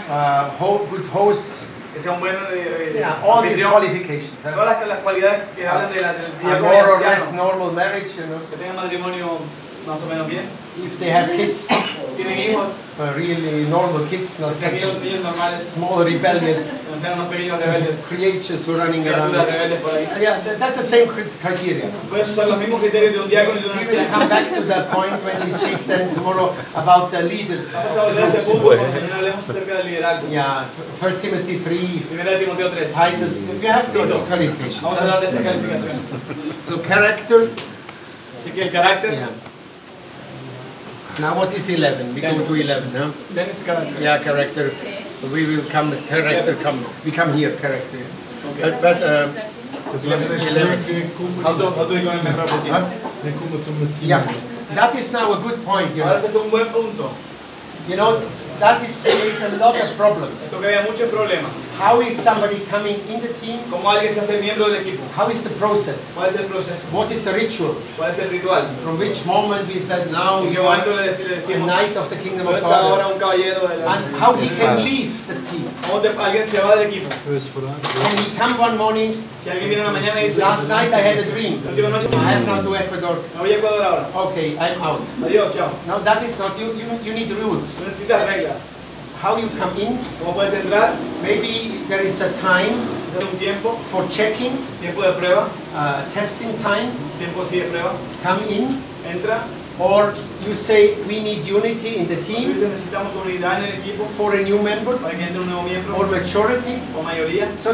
good hosts. Que sea un buen All these qualifications. Todas las cualidades que hablan del diácono More or anciano. less normal marriage, you know. Que tengan matrimonio más o menos bien. If they have kids, Tienen hijos. really normal kids, not such Niños normales. small rebellious No sean unos pequeños rebeldes. creatures who are running around. Rebeldes por ahí. Yeah, that's the same criteria. Puedes usar los mismos criterios de un diácono y de un We will anciano. come back to that point when we speak then tomorrow about the leaders. Vamos a volver a este punto cuando mañana hablemos acerca del liderazgo. Yeah, 1 Timothy 3, Primera de Timoteo 3. Titus, we have to do qualifications. Vamos a hablar de estas calificaciones. So character. Así que el carácter. Yeah. Now what is 11? We go to 11, no? Then is character. Yeah, character. We will come, character come. We come here, character. Okay. But How do you go in member of the team? yeah, that is now a good point. You Ahora know, este es un buen punto. that is creating a lot of problems. Esto crea muchos problemas. How is somebody coming in the team? ¿Cómo alguien se hace miembro del equipo? How is the process? ¿Cuál es el proceso? What is the ritual? ¿Cuál es el ritual? From which moment we said now ¿En qué you are momento le a decimos knight of the kingdom tú of eres ahora God? un caballero de la... And how he can leave the team? ¿Cómo alguien se va del equipo? Can he come one morning? Si alguien viene una mañana y dice Last night I had a dream. la última noche I have now to Ecuador. me voy a Ecuador ahora. Okay, I'm out. Adiós, chao. No, that is not you. You need rules. No necesitas reglas. How you come in? ¿Cómo puedes entrar? Maybe there is a time Hacer un tiempo, for checking, tiempo de prueba, testing time. tiempo así de prueba. Come in, Entra. or you say we need unity in the A team veces necesitamos unidad en el equipo for a new member para que entre un nuevo miembro or maturity. o mayoría. So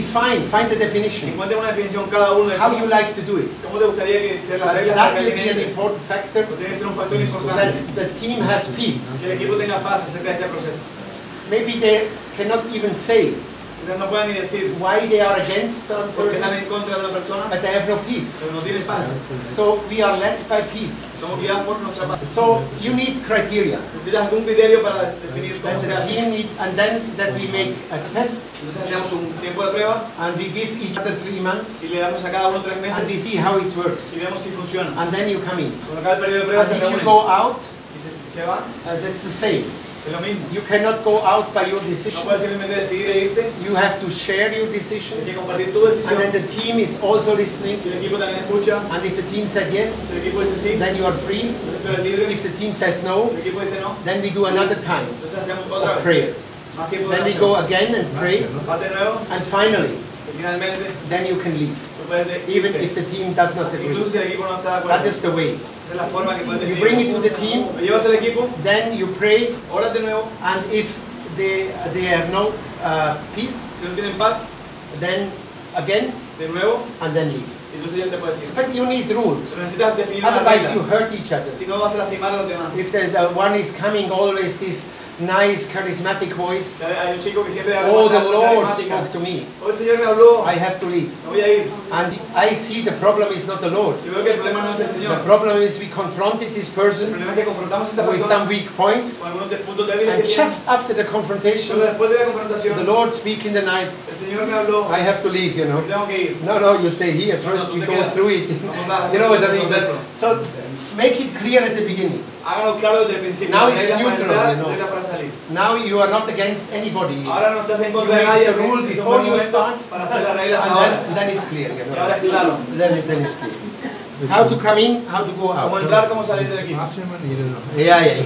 find the definition. Encuentre una definición cada uno de How you like to do it. cómo te gustaría que sean las reglas para That que will be an alguien entre. important factor Tiene que ser un factor that importante. the team has peace. Que el equipo tenga paz acerca de este proceso. Maybe they cannot even say Quizás no puedan ni decir why they are against some porque person, están en contra de una persona, but they have no peace. pero no tienen paz. So we are led by peace. Somos guiados por nuestra paz. So you need criteria. Necesitas algún criterio para definir That cómo se the hace. team need, and then that we make a test Entonces hacemos un tiempo de prueba and we give each other 3 months y le damos a cada uno 3 and we meses see how it works. y vemos si funciona. And then you come in. Cuando acaba el periodo de prueba And se if you reúnen. go out, Si se va, that's the same. es lo mismo. You cannot go out by your No decision. puedes simplemente decidir e irte. You have to share your decision. Tienes que compartir tu And decisión. then the team is also listening. Y el equipo también escucha. And if the team said yes, Si el equipo dice sí, then you are free. tú eres libre. If the team says no, Si el equipo dice no, then we do another time entonces hacemos otra of vez. prayer. Más tiempo de Then we go oración. again and pray. Parte de nuevo And finally, y finalmente then you can leave. tú puedes Even irte. if the team does not agree. Incluso si el equipo no está de That acuerdo. is the way. Es la forma que puedes You definir. bring it to the team, Lo llevas al equipo, then you pray, oras de nuevo. and if they have no peace, Si no tienen paz, then again, de nuevo, and then leave. entonces ya te puedes ir. But you need rules. Pero necesitas definir las Otherwise you reglas. hurt each other. Si no vas a lastimar a los demás. If the one is coming always this nice charismatic voice, Hay un chico que siempre habla oh, con the voz Lord carismática. spoke to me, Hoy el Señor me habló, I have to leave. me voy a ir. And I see the problem is not the Lord. Yo veo que el problema no es el The Señor. problem is we confronted this El person problema es que confrontamos a esta with persona some weak points, con algunos puntos débiles and que tiene. just after the confrontation, Solo después de la confrontación, the Lord speak in the night, el Señor me habló, I have to leave, you know. tengo que ir. No, you stay here. First tú we te go quedas. through it. Vamos a- You know what I mean? vamos a verlo. So make it clear at the beginning. Hágalo claro desde el principio. Now Reglas it's para neutral, entrar, you know. reglas para salir. Now you are not against anybody. Ahora no estás en You contra de nadie. make the es rule un before buen you momento start, para hacer las reglas and ahora. then it's clear. You Y ahora es claro. know. Then it's clear. How to come in, how to go Cómo out. entrar, cómo salir del equipo. Yeah.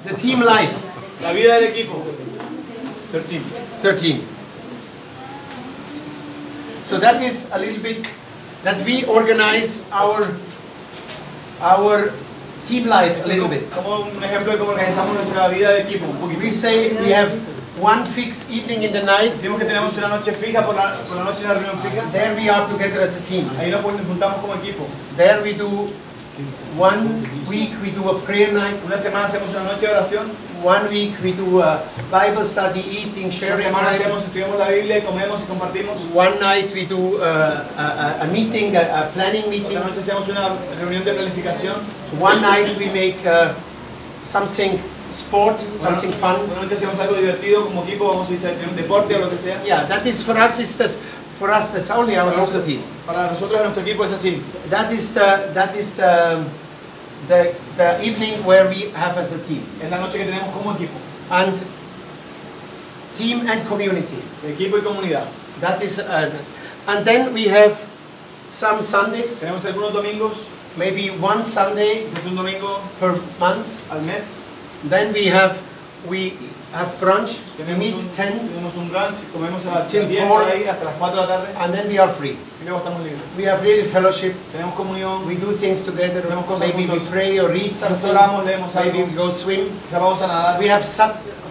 The team life. La vida del equipo. 13. So that is a little bit that we organize our team life a little bit. Como un ejemplo de cómo organizamos nuestra vida de equipo. Un poquito. We say we have one fixed evening in the night. Decimos que tenemos una noche fija, por la noche una reunión fija. There we are together as a team. Ahí nos juntamos como equipo. There we do 1 week we do a prayer night. Una semana hacemos una noche de oración. 1 week we do a Bible study, eating, Una sharing semana time. estudiamos la Biblia y comemos y compartimos. 1 night we do a meeting, a planning meeting. Otra noche hacemos una reunión de planificación. 1 night we make something sport, something fun. Una noche hacemos algo divertido como equipo, vamos a ir a un deporte o lo que sea. Yeah, that is for us. For us, that's only our local team. Para nosotros nuestro equipo es así. That is the evening where we have as a team. Es la noche que tenemos como equipo. and team and community. Equipo y comunidad. That is, and then we have some Sundays, Tenemos algunos domingos, maybe one Sunday este es un domingo per month. al mes. Then we have brunch. We meet 10, tenemos un brunch, comemos a las Till 10 4. por ahí, hasta las 4 de la tarde and then we are free. y luego estamos libres. We have really fellowship. Tenemos comunión, We do things together. Hacemos cosas Maybe we juntos. pray or read nos something. oramos, leemos Maybe algo, we go swim. quizá vamos a nadar. We have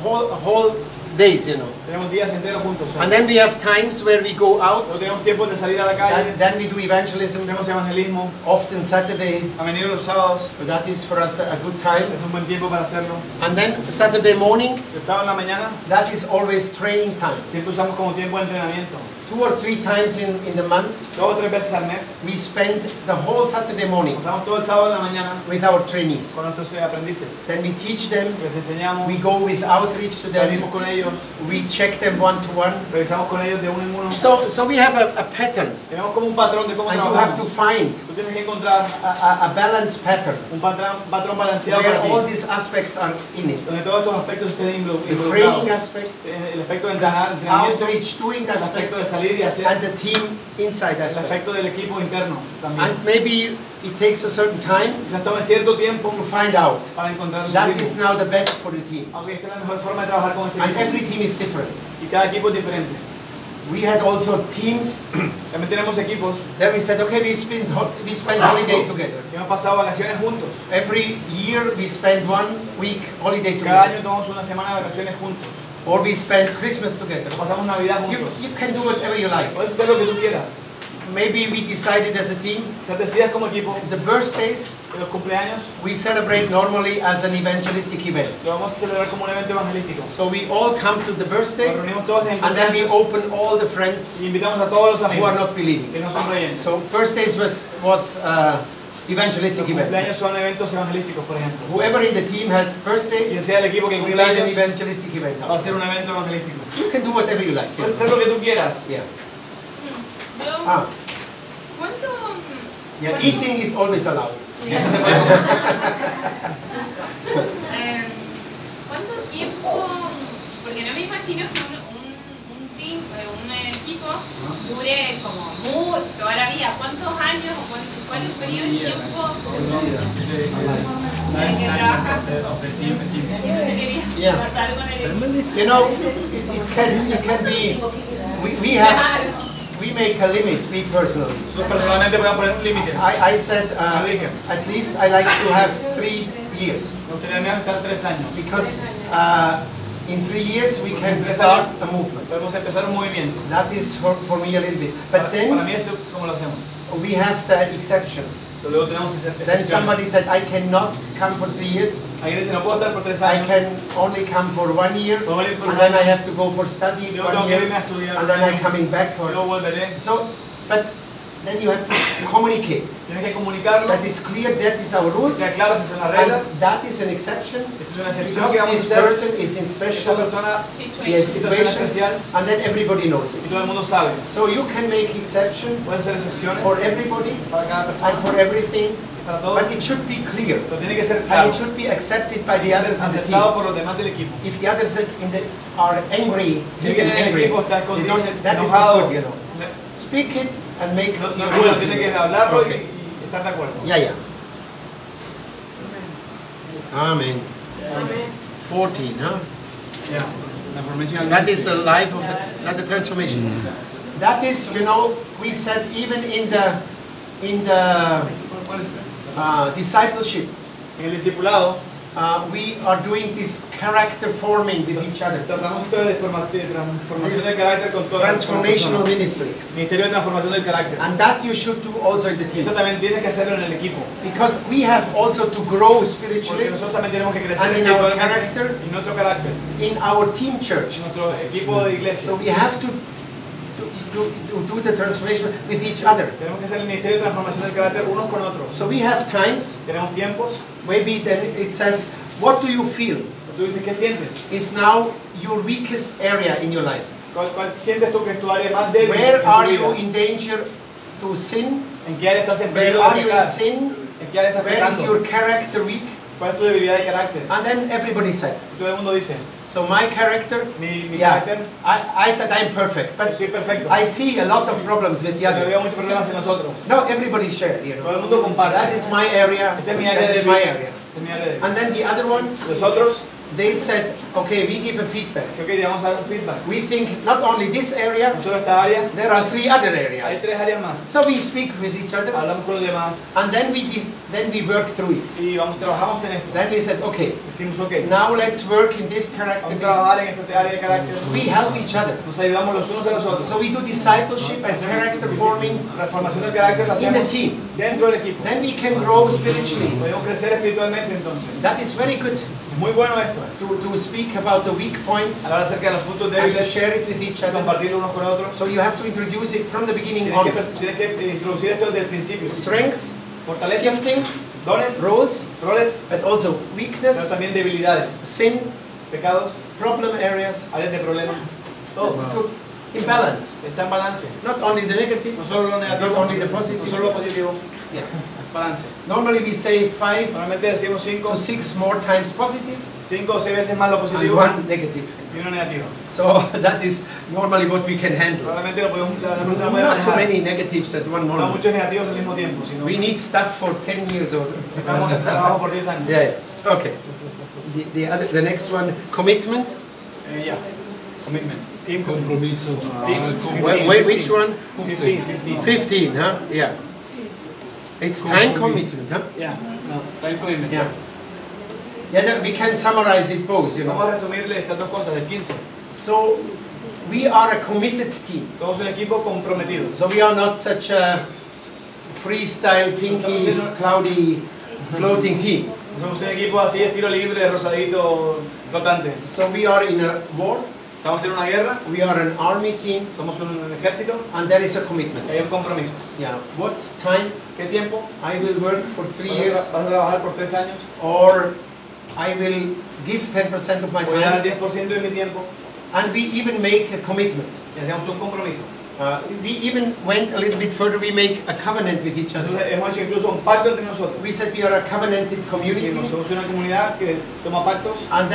whole days, you know. Tenemos días enteros juntos. And then we have times where we go out. Luego tenemos tiempo de salir a la calle, Then we do evangelism. hacemos evangelismo, Often Saturday. a venir los sábados, So that is for us a good time. es un buen tiempo para hacerlo. And then Saturday morning, El sábado en la mañana that is always training time. siempre usamos como tiempo de entrenamiento. 2 or 3 times in the month, 2 o 3 veces al mes, we spend the whole Saturday morning pasamos todo el sábado en la mañana with our trainees. con nuestros aprendices. Then we teach them. Les enseñamos, We go with outreach to them. salimos con ellos, We check them one to one. revisamos con ellos de uno en uno. So we have a pattern, Tenemos como un patrón de cómo and you have to trabajamos. find Tú tienes que encontrar a balanced pattern un patrón balanceado where para all ti, these aspects are in it. donde todos estos aspectos estén The involucrados. training aspect, El aspecto de entrenamiento, outreach, doing el aspecto aspect, de salir y hacer, and the team inside el aspect. aspecto del equipo interno también. And maybe it takes a certain time Quizás tome cierto tiempo to find out para encontrar el that ritmo. is now the best for the team. Aunque esta es la mejor forma de trabajar con este And equipo. every team is different. Y cada equipo es diferente. We had also teams También tenemos equipos that we said, okay, we spend holiday together. que hemos pasado vacaciones juntos. Every year we spend 1 week holiday Cada together. año tomamos una semana de vacaciones juntos. Or we spend Christmas together. Pasamos Navidad juntos. You can do whatever you like. Puedes hacer lo que tú quieras. Maybe we decided as a team, O sea, decidas como equipo the birthdays que los cumpleaños we celebrate normally as an evangelistic event. lo vamos a celebrar como un evento evangelístico. So we all come to the Nos birthday reunimos todos en el and then we cumpleaños open all the friends y invitamos a todos los who are amigos not believing. que no son creyentes. So birthdays was evangelistic Los event. cumpleaños son eventos evangelísticos, por ejemplo. Whoever in the team had birthday, Quien sea el equipo que we cumple made an años evangelistic event. va a ser un evento evangelístico. You can do whatever you like. Puedes hacer lo que tú quieras. Yeah. Yo, Ah, ¿cuánto? yeah. Eating is always allowed. Siempre se puede comer. ¿Cuánto tiempo? Porque no me imagino que un team, un equipo dure como toda la vida. ¿Cuántos años o cuál es el periodo de tiempo en el que trabajas? Yeah. Pasar con el equipo. You know, it can be. We make a limit. We personally. Nosotros personalmente podemos poner un límite. I said at least I like to have 3 years Me gustaría al menos estar 3 años. because in 3 years we can start a movement. Podemos empezar un movimiento. That is for me a little bit. But Para then mí eso como lo hacemos. we have the exceptions. Pero luego tenemos Then somebody excepciones. said I cannot come for 3 years. Alguien dice no puedo estar por 3 I años. can only come for 1 year, Puedo venir por and un then I año. have to go for study Yo 1 tengo que year, irme a estudiar and un then I'm año. coming back. Y luego volveré. So, but then you have to communicate. Tienes que comunicarlo. That is clear. That is our Que rules. sea claro que son las reglas. And that is an exception Esta es una excepción que because vamos this a hacer. person is in Esta special persona yeah, situación situation, especial and then everybody knows y it. todo el mundo sabe. So you can make exception Pueden ser excepciones for everybody para cada and persona, for everything, para todo, but it should be clear pero tiene que ser and claro. it should be accepted by the Tiene que others ser in the aceptado team. por los demás del equipo. If the others are angry, Si alguien en el angry, equipo está they escondido, don't, that is enojado, not good, you know. Speak it and make no your es bueno, rules. tiene que hablarlo Okay. y estar de acuerdo. Yeah. Amen. 14, huh? Ya. La formación. That is the life of not the transformation. That is, you know, we said even in the discipleship, En el discipulado we are doing this character forming with each other. tratamos esto de transformación del carácter con todas las Transformational personas. ministry. Ministerio de transformación del carácter. And that you should do also in the team. Esto también tienes que hacerlo en el equipo. Because we have also to grow Porque spiritually nosotros también tenemos que crecer And in our espiritualmente character. y nuestro carácter, in our team church. en nuestro equipo de iglesia. So we have to do the transformation with each other. Tenemos que hacer el ministerio de transformación del carácter unos con otros. So we have times, Tenemos tiempos. maybe then it says, what do you feel Tú dices, ¿qué sientes? is now your weakest area in your life? ¿Cuál sientes tú que es tu área más débil? Where en tu are vida? you in danger to sin? ¿En qué área estás en Where peligro are de you in pecar? sin? ¿En qué área estás Where is pecando? your character weak? ¿Cuál es tu debilidad de carácter? And then everybody said. Todo el mundo dice, So my character, mi yeah, carácter, I said I'm perfect, yo but soy perfecto. I see a lot of problems with the Pero other. veo muchos problemas en nosotros. No, everybody share, you Todo know. el mundo comparte. That is my area. Esta es mi área That de is my vida. area. Esta es mi área de vida. And then the other ones, Los otros, they said, okay, we give a feedback. sí, ok, vamos a dar un feedback. We think not only this area, No solo esta área, there are 3 other hay areas. 3 áreas más. So we speak with each other, Hablamos con los demás and then we work through it. y trabajamos en esto. Then we said, okay, Decimos, ok, now let's work in this character. vamos a trabajar en esta área de carácter. We help each other. Nos ayudamos los unos a los otros. So we do discipleship and character forming La formación del carácter la in the hacemos team. dentro del equipo. Then we can grow spiritually. Podemos crecer espiritualmente entonces. That is very good Es muy bueno esto. to speak about the weak points Hablar acerca de los puntos and to débiles, share it with each other. compartirlo unos con otros. So you have to introduce it from the beginning Tienes on. que introducir esto desde el principio. Strengths, Fortalezas, giftings, dones, roles, roles, but also pero weakness, también debilidades, sin, pecados, problem areas. áreas de problema. Todo es good. In balance. Está en balance. Not only the negative, No solo lo negativo, not only the positive. no solo lo positivo. Yeah. Balance. Normally we say 5 Normalmente decimos 5 to 6 more times positive o 6 veces más lo and positivo 1 negative. y 1 negativo. So that is normally what we can handle. Probablemente la persona puede Not too manejar. many negatives at one No moment. muchos negativos al mismo tiempo, sino We need stuff for 10 years or sacamos trabajo por 10 años. yeah, yeah. Okay. The next one, commitment. Yeah. Commitment. Team Compromiso. Which one? 15. 15, huh? Yeah. It's time commitment, huh? Yeah. No, time commitment. Yeah. Yeah, we can summarize it both, you Vamos know. a resumirle estas dos cosas del 15. So, we are a committed team. Somos un equipo comprometido. So we are not such a freestyle, pinky, cloudy, floating team. Somos un equipo así, estilo libre, rosadito, flotante. So we are in a war, Estamos en una guerra, we are an army team, somos un ejército, and there is a commitment. hay un compromiso. Yeah. What time ¿Qué tiempo? I will work for 3 years, Vas a trabajar por 3 años. or I will give 10% of my Voy a dar time, 10% de mi tiempo and we even make a commitment. y hacemos un compromiso. We even went a little bit further, we make a covenant with each other. Entonces hemos hecho incluso un pacto entre nosotros. We said we are a covenanted community, Dijimos, somos una comunidad que toma pactos and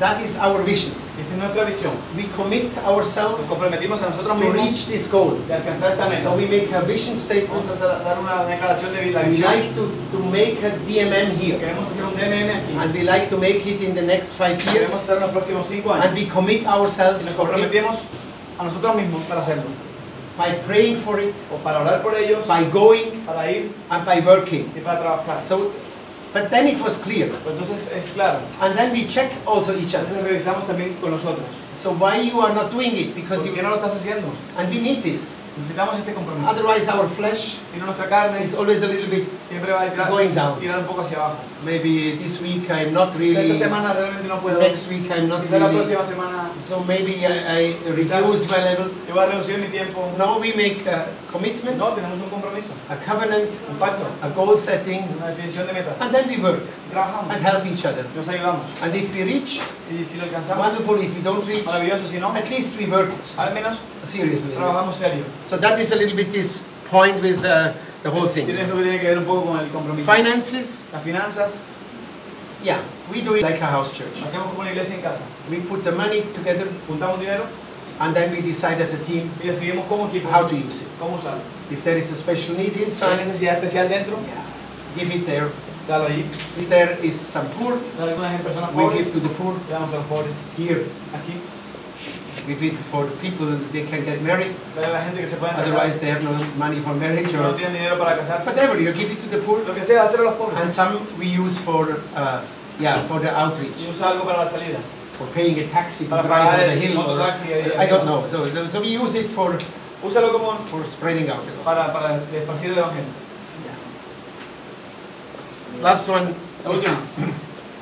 that is our vision. y esta es nuestra visión. We commit ourselves Nos comprometimos a nosotros to mismos reach this goal. de alcanzar esta meta. So we make a vision statement. Vamos a dar una declaración de la We visión. like to make a DMM here, Queremos hacer un DMM aquí. and we like to make it in the next 5 Queremos years, hacer en los próximos 5 años. and we commit Y ourselves nos for it comprometemos a nosotros mismos para hacerlo. by praying for it, O para orar por ellos, by going, para ir and by working. y para trabajar. So, but then it was clear, Pues entonces es claro. and then we check also each other. Entonces revisamos también con nosotros. So why you are not doing it? Because ¿Por qué no lo estás haciendo? and we need this. Necesitamos este compromiso. Otherwise, our flesh Si no, nuestra carne is always a little bit. siempre va a Going down. tirar un poco hacia abajo. Maybe this week I'm not Quizá really. esta semana realmente no puedo. Next week I'm not Quizá la really. próxima semana So maybe I reduce my level. yo voy a reducir mi tiempo. Now we make a commitment, No, tenemos un compromiso, a covenant, un pacto, a goal setting, una definición de metas. and then we work Trabajamos, and help each other. nos ayudamos. And if we reach, Si lo alcanzamos, wonderful. If we don't reach, maravilloso. Si no, at least we work al menos seriously. trabajamos serio. So that is a little bit this point with the whole thing. Tienes lo que tiene que ver un poco con el compromiso. Finances, Las finanzas, yeah, we do it like a house church. hacemos como una iglesia en casa. We put the money together, Juntamos dinero and then we decide as a team y decidimos como equipo how to use it. cómo usarlo. If there is a special need Si hay inside, necesidad especial dentro, yeah, give it there. dalo allí. If there is some poor, Si hay algunas personas we pobres, give to the poor. le damos a los pobres. Here, Aquí, we give it for the people they can get married. dale a la gente que se pueda casar. Otherwise, they have no money for marriage No or tienen dinero para casarse. whatever. You give it to the poor, Lo que sea, hacer a los pobres. and some we use for for the Y outreach, usa algo para las salidas. for paying a taxi to Para drive pagar on the el hill. Or, mototaxi. I don't know. So we use it for Úsalo como spreading out the gospel. para esparcir el evangelio. Last one. La última.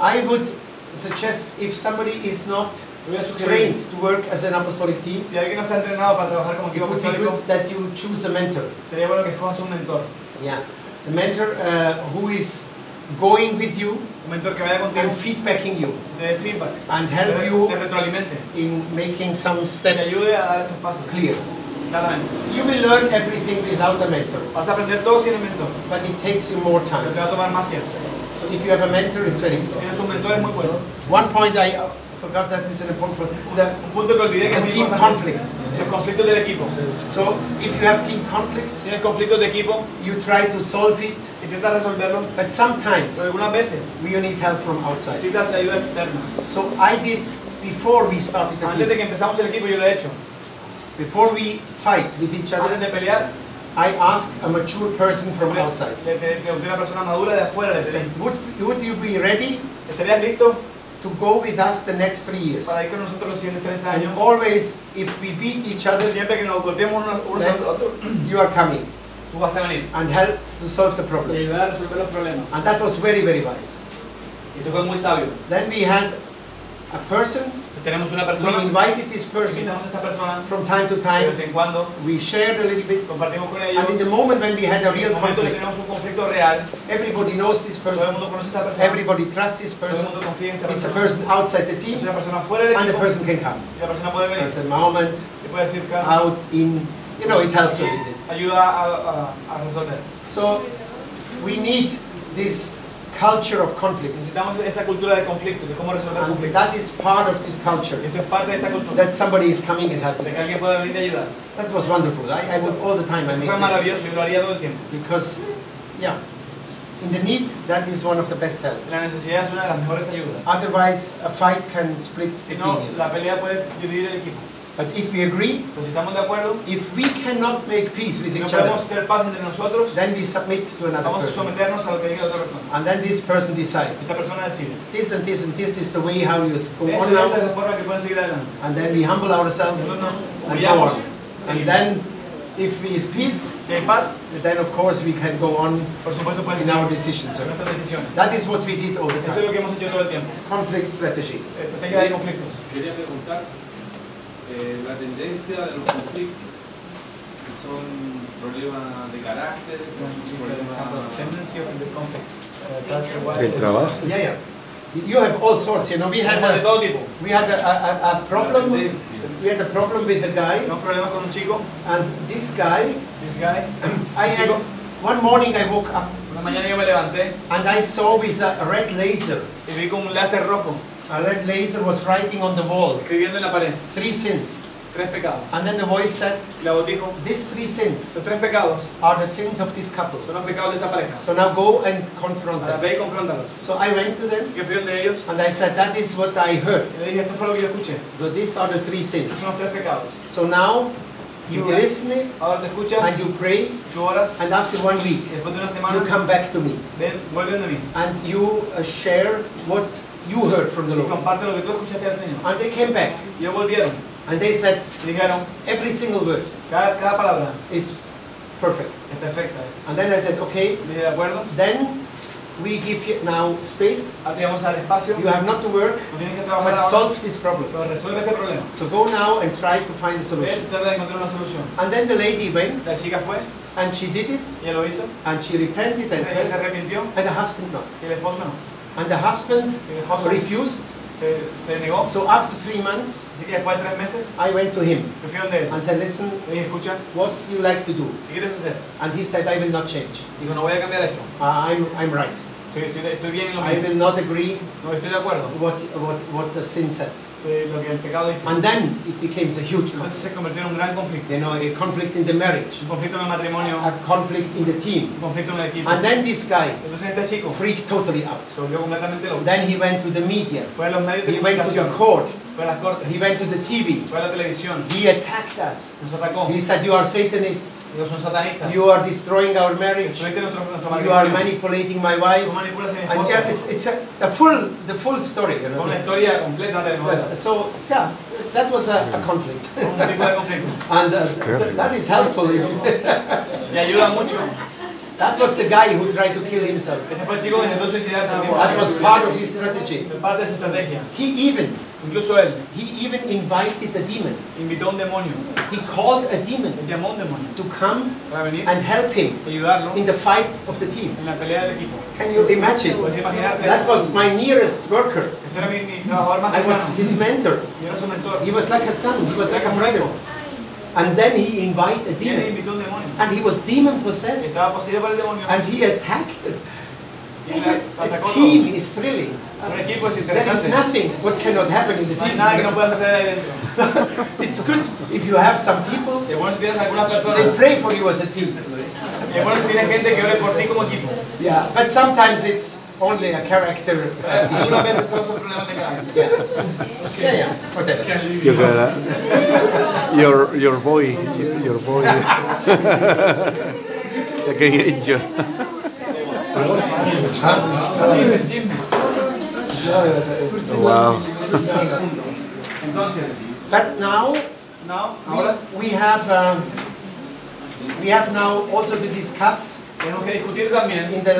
I would suggest if somebody is not Voy a sugerir, trained to work as an apostolic team, si alguien no está entrenado para trabajar como it equipo would be apostólico, good that you choose a mentor. sería bueno que escojas un mentor. Yeah, a mentor who is going with you Un mentor que vaya contigo, and feedbacking you te dé feedback, and help te you retroalimente, in making some te steps ayude a dar estos pasos. clear. Claramente. You will learn everything without a mentor, Vas a aprender todo sin el mentor, but it takes you more pero te time. va a tomar más tiempo. So So if you have a mentor, it's very Si good. tienes un mentor es muy bueno. One point I forgot that is an important point. Un punto que olvidé que es The muy team importante. conflict. Los conflictos del equipo. So if you have team conflicts, Si tienes conflictos de equipo, you try to solve it, intentas resolverlo, but sometimes pero algunas veces we need help from outside. necesitas ayuda externa. So I did, before we started the Antes de team, que empezamos el equipo yo lo he hecho. before we fight with each Antes other, de pelear, I asked a mature person from outside, le pregunté a una persona madura de afuera, le pedí, would you be ready ¿estarías listo to go with us the next 3 years? para ir con nosotros los siguientes 3 And años? always, if we beat each other, Siempre que nos golpeemos unos a los otros, you are coming tú vas a venir and help to solve the y problem. ayudar a resolver los problemas. And that was very, very wise. Y esto fue muy sabio. Then we had a person, Tenemos una we persona, invited this person invitamos a esta persona from time to de time, vez en cuando, we shared a little bit, compartimos con and ellos. in the moment when we had a En real el momento que conflict, tenemos un conflicto real, everybody knows this todo el person, mundo conoce a esta persona, everybody trusts this todo el person, mundo confía en esta it's a persona. person outside the team, Es una persona fuera del and the equipo person can come. y la persona puede venir. It's a moment Y puede decir, Carlos, out in, it helps a little bit. ayuda a resolver. So we need this culture of conflict, Necesitamos esta cultura de conflicto, de cómo resolver and conflictos. that is part of this culture, Esto es parte de esta cultura, that somebody is coming and helping de que us. alguien pueda venir y ayudar. That was wonderful. I would all the time, I Fue make it. maravilloso, yo lo haría todo el tiempo. Because, yeah, in the need, that is one of the best help. La necesidad es una de las mejores ayudas. Otherwise, a fight can split Si the no, team. la pelea puede dividir el equipo. But if we agree, Pero si estamos de acuerdo, if we cannot make peace with si no each other, podemos hacer paz entre nosotros, then we submit to another vamos a person. someternos a lo que diga la otra persona. And then this person decides, Esta persona decide. this and this and this is the way how you go Esta on es la now. forma que pueden seguir adelante. And then we humble ourselves Nosotros nos and go humillamos. on. And seguimos. then, if we have peace, Si hay paz, then of course we can go on por supuesto pueden in seguir our decisions. en nuestras decisiones. That is what we did all the Eso es time. lo que hemos hecho todo el tiempo. Conflict strategy. Estrategia de conflictos. Quería preguntar, la tendencia de los conflictos, si son problemas de carácter, si son problemas... Tendency of the conflicts. Del trabajo. Yeah, yeah. You have all sorts, you know. We had Tenemos de a, todo tipo. we had a problem. La tendencia. We had a problem with a guy, Tenemos problemas con un chico, and this guy, this guy. I had, one morning I woke up Una mañana yo me levanté and I saw with a red laser. y vi con un láser rojo A red laser was writing on the wall, escribiendo en la pared 3 sins. 3 pecados. And then the voice said, Y la voz dijo, these 3 sins esos 3 pecados are the sins of this couple. son los pecados de esta pareja. So now go and confront Ahora them. ve y confróntalos. So I went to them Así que fui donde ellos and I said, that is what I heard. y le dije, esto fue lo que yo escuché. So these are the 3 Estos sins. son los 3 pecados. So now you listen Ahora te escuchas, and you pray, tú oras, and after 1 week y después de una you semana come back to me ven, vuelve donde mí. and you share what you heard from the Y Lord. comparte lo que tú escuchaste al Señor. And they came back Y ellos volvieron and they said, y dijeron, every single word cada palabra is perfect. es perfecta. Es. And then I said, okay, Le dije, de acuerdo, then we give you now space. ahora te vamos a dar espacio, You have not to work, no tienes que trabajar but ahora, solve these problems. pero resuelve este problema. So go now and try to find a Ves, solution. trata de encontrar una solución. And then the lady went La chica fue, and she did it ella lo hizo, and she repented ella se arrepintió and the husband not. y el esposo no. And the husband El esposo refused. se negó. So after 3 months, Así que después de 3 meses, I went to him me fui donde él. and said, listen, Le dije, escucha, what do you like to do? ¿qué quieres hacer? And he said, I will not change. Dijo, no voy a cambiar esto. I'm right. Estoy bien en lo I mío. will not agree No estoy de acuerdo what the sin said. de lo que el pecado dice. And then it became a huge Entonces conflict. se convirtió en un gran conflicto. You know, a conflict in the marriage, Un conflicto en el matrimonio, a conflict in the team. un conflicto en el equipo. And then this guy Entonces este chico freaked totally out. se volvió completamente loco. Then he went to the media. Fue a los medios de He went to the comunicación, court. fue a las cortes, He went to the TV. fue a la televisión, He attacked us. nos atacó. He said, you are Satanists. Ellos son satanistas. You are destroying our marriage. Destruiste nuestro You are matrimonio. manipulating my wife. Tú manipulas a mi And yeah, esposo. it's the full story. You Fue una know. historia completa de novela. So yeah, that was a conflict. Un tipo de conflicto. And terrible. that is helpful. Y ayuda mucho. That was the guy who tried to kill himself. Este fue el chico que intentó suicidarse. That was part of his strategy. Fue parte de su estrategia. Incluso él He even invited a demon. invitó a un demonio. He called a demon Él llamó a un demonio to come para venir and help him y ayudarlo in the fight of the team. en la pelea del equipo. Can you imagine? Puedes imaginarte. That was my nearest worker. Ese era mi trabajador más I was cercano. his mentor. Yo era su mentor. He was like a son. He was like a brother. And then he invited a Y él demon. invitó a un demonio. And he was demon possessed. Estaba poseído por el demonio. And he attacked it. A team is thrilling. Un equipo es There is interesante. nothing what cannot happen in the No hay team. nada que no pueda suceder ahí dentro. It's good if you have some people, Y es bueno si tienes algunas they personas, pray for you as a team. y es bueno si tienes gente que ore por ti como equipo. Yeah, but sometimes it's only a character issue. Algunas veces solo son problemas de carácter. Yes. Yeah, whatever. You got your boy they can get injured. Wow. Entonces, But now ahora we have now also to discuss tenemos que discutir también in the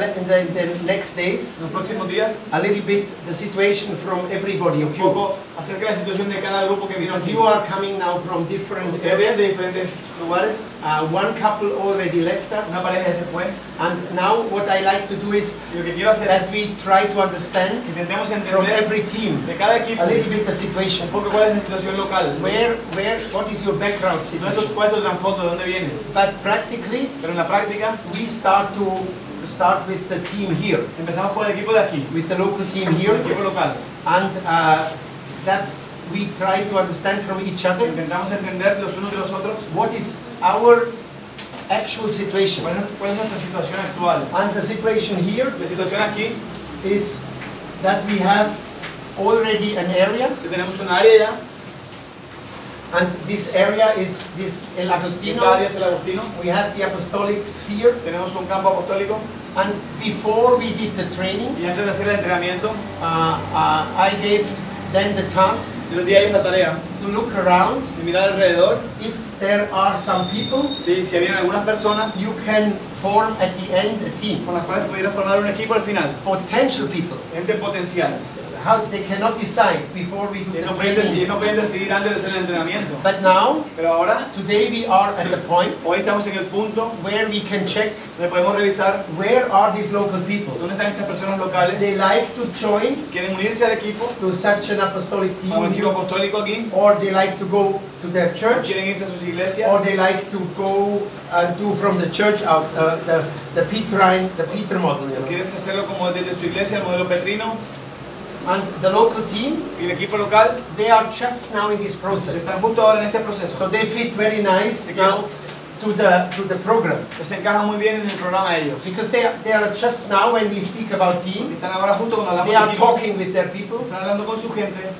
next days en los próximos días a little bit the situation from everybody of un you. poco acerca de la situación de cada grupo que vino Because aquí. you are coming now from different Ustedes vienen de areas. diferentes lugares. One couple already left us. Una pareja ya se fue. And now what I like to do is Y lo que quiero hacer that es we try to understand que intentemos from entender every team de cada equipo a little bit the situation. un poco cuál es la situación local. What is your background situation? ¿Cuál es tu trasfondo? ¿De dónde vienes? But practically, Pero en la práctica we start with the team here, empezamos con el equipo de aquí, with the local team el here, equipo local. and that we try to understand from each other Intentamos entender los unos de los otros what is our actual situation. cuál es nuestra situación actual. And the situation here La situación aquí is that we have already an area, que tenemos una área ya, and this area is El esta Agostino. área es el Agostino, We have the apostolic sphere, tenemos un campo apostólico and before we did the training, y antes de hacer el entrenamiento I gave them the task yo les di a ellos la tarea to look around. de mirar alrededor, If there are some people, ¿sí? Si habían algunas personas you can form at the end a team. con las cuales pudiera formar un equipo al final, Potential people. gente potencial. How they cannot decide before we do Y the no training. pueden decidir antes de hacer el entrenamiento. But now, Pero ahora, today we are at the point hoy estamos en el punto where we can check donde podemos revisar where are these local people. dónde están estas personas locales, They like to join quieren unirse al equipo, to such an apostolic a un team, equipo apostólico aquí, or they like to go to their o church, quieren irse a sus iglesias, or they like to go and do from the church out the Peter model. You o know. quieres hacerlo como desde su iglesia, el modelo petrino, And the local team, y el equipo local they are just now in this process. están justo ahora en este proceso. So they fit very nice now to the program. Que se encajan muy bien en el programa de ellos. Because they are just now, when we speak about team, Están ahora justo cuando hablamos they de are equipo, talking with their people. están hablando con su gente,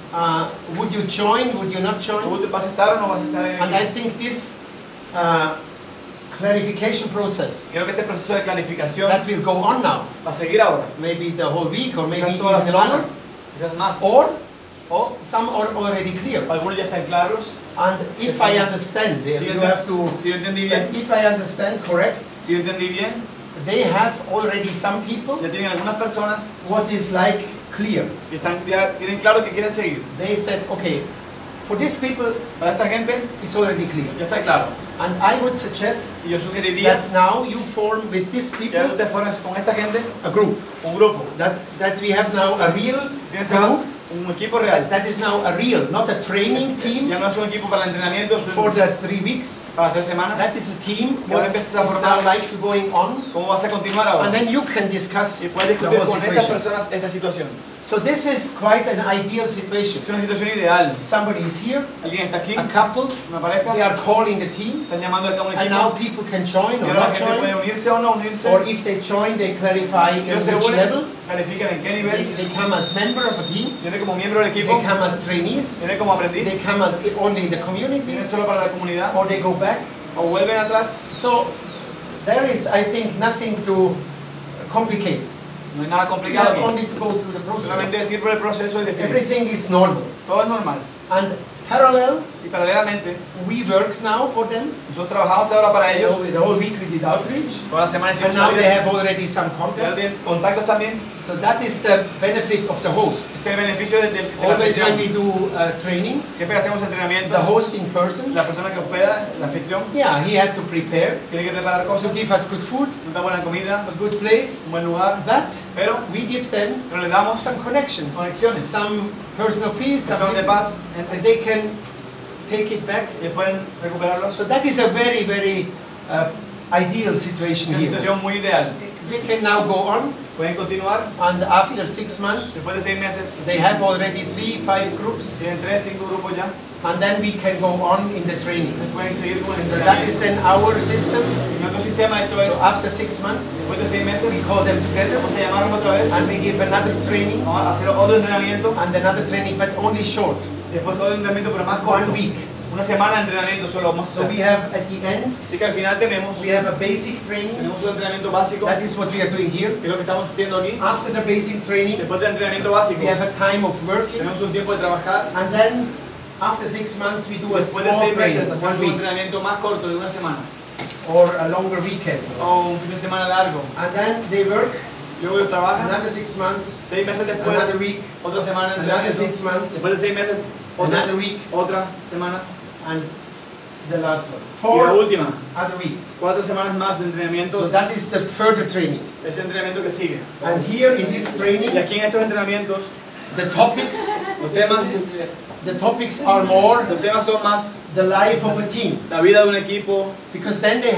Would you join? Would you not join? ¿vas a estar o no vas a estar en el And I equipo? think this clarification process Creo que este proceso de clarificación that will go on now, va a seguir ahora. maybe the whole week or maybe Quizás toda la even semana, longer, quizás más. or O some are already clear. algunos ya están claros. And if I understand, Si you have to. yo entendí bien, If I understand correct, si yo entendí bien, they have already some people ya tienen algunas personas what is like clear. que ya tienen claro que quieren seguir. They said, okay, for these people Para esta gente it's already clear. ya está claro. And I would suggest Y yo sugeriría that now you form with these que ya tú people te formes con esta gente a group. un grupo. That we have now a real Tienes group. un equipo real. That is now a real, not a training team Ya no es un equipo para el entrenamiento, es for un, the 3 weeks. para 3 semanas. That is a team Y ahora what empiezas a is formar. now like going on. ¿Cómo vas a continuar ahora? And then you can discuss Y the puedes discutir whole con estas situation. personas esta situación. So this is quite an ideal situation. Es una situación ideal. Somebody is here, Alguien está aquí, a couple, una pareja, they are calling a team, están llamando acá a un and now equipo. people can join Y or ahora la not gente puede join. unirse o no unirse. Or if they join, they clarify Si in no se which unen, level. califican en qué nivel. They come as member of a team, Viene como miembro del they equipo, come as trainees, viene como they aprendiz, come as only in the community, viene solo para la comunidad, or they go back. o vuelven atrás. So there is, I think, nothing to complicate. No hay nada You complicado have aquí. only to go through the process. Solamente decir por el proceso y definir. Everything is normal. Todo es normal. And parallel, Y paralelamente, we work now for them. nosotros trabajamos ahora para You know, ellos. the whole week we did outreach. Toda la semana And hicimos now they audios. have already some Ya contacts. tienen contactos también. So that is the benefit of the host. Ese es el beneficio de la Always when anfitrión. we do training, Siempre que hacemos entrenamiento, the hosting person, la persona que hospeda, el anfitrión, yeah, he had to prepare tiene que preparar to cosas, give us good food, una buena comida, a good place, un buen lugar, but pero we give them le damos some connections, conexiones, some personal peace, personas de something, paz, and gente, they can take it back. y pueden recuperarlos. So that is a very, very ideal situation una here. situación muy ideal. They can now go on, Pueden continuar, and after 6 months, después de 6 meses, they have already 3-5 groups, tienen 3-5 grupos ya, and then we can go on in the training. pueden seguir con el So that is entrenamiento. then our system. En otro sistema esto es, So after 6 months, después de 6 meses, we call them together, vamos a llamarlos otra vez, and we give another training, vamos a hacer otro entrenamiento, and another training, but only short, después otro entrenamiento pero más 1 corto, week. una semana de entrenamiento solo vamos a So we hacer. have at the end, Así que al final tenemos we have a basic training. un entrenamiento básico, That is what we are doing here. que es lo que estamos haciendo aquí. After the basic training, Después del entrenamiento básico, we have a time of working, tenemos un tiempo de trabajar. and then after 6 months we do a Después de small 6 training, meses 1 hacemos un week, entrenamiento más corto de una semana or a longer weekend. o un fin de semana largo. And then they work Luego ellos trabajan, another 6 months, 6 meses después, another week, otra semana de another entrenamiento. 6 months, Después de 6 meses, otra, another week, otra semana. and the last one. Y la 4 última, other weeks. 4 semanas más de So entrenamiento. that is the further training. Ese entrenamiento que sigue. And here in this Y training, aquí en estos entrenamientos, the topics are more los temas son más the life of a team, la vida de un equipo, because then they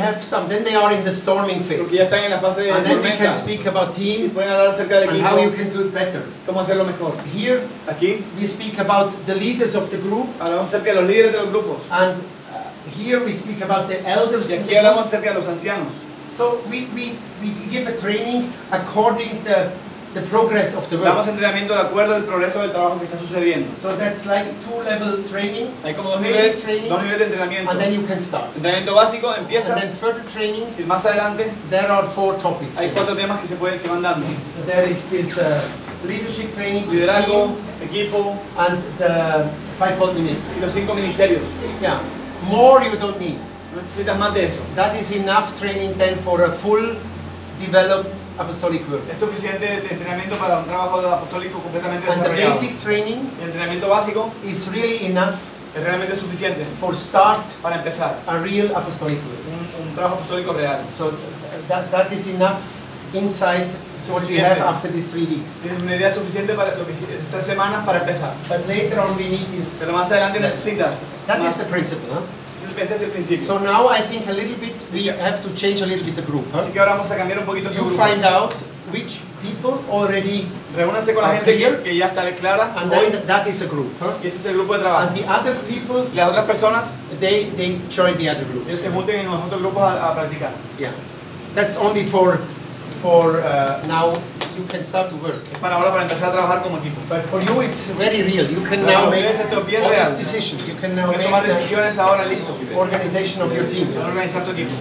are in the storming porque phase, ya están en la fase de and then we can tormenta. speak about Y team pueden hablar acerca del and how you equipo, can do it better. cómo hacerlo mejor. Here Aquí we speak about the leaders of the group, hablamos acerca de los líderes de los grupos. and here we speak about the elders Y in aquí the hablamos group. acerca de los ancianos. So we give a training according the progress of the Damos work. entrenamiento de acuerdo al progreso del trabajo que está sucediendo. So that's like 2-level training, Hay como dos basic niveles training, de entrenamiento. and then you can start. Entrenamiento básico, And empiezas then further training, y más adelante there are 4 topics. hay 4 temas que se van dando. There is this leadership training, Liderazgo, team, equipo and the 5-fold y ministry. los 5 ministerios. Yeah, more you don't need. No necesitas más de eso. That is enough training then for a full developed apostolic work. Es suficiente de entrenamiento para un trabajo apostólico completamente And the desarrollado. basic training El entrenamiento básico is really enough es realmente suficiente for start para empezar a real apostolic work. un trabajo apostólico real. So that is enough insight what we have after these 3 weeks. Tienes una idea suficiente para lo que 3 semanas para empezar. But later on we need this. Pero más adelante necesitas. That más. is the principle, huh? Este es el principio. So now I think a little bit we have to change a little bit the group. Huh? Así que ahora vamos a cambiar un poquito este You grupo. find out which people already, Reúnanse con la gente que ya está clara and hoy, then that is a group. Huh? y este es el grupo de trabajo. And the other people, Y las otras personas, they join the other ellos groups. se junten en los otros grupos a practicar. Yeah, that's only for now. You can start to work. Es para ahora para empezar a trabajar como equipo. But for you, it's very real. You can Para now make ustedes esto es bien all real. these decisions. You can now Puedes make tomar the decisiones ahora listo. organization of your team. Organizar tu equipo.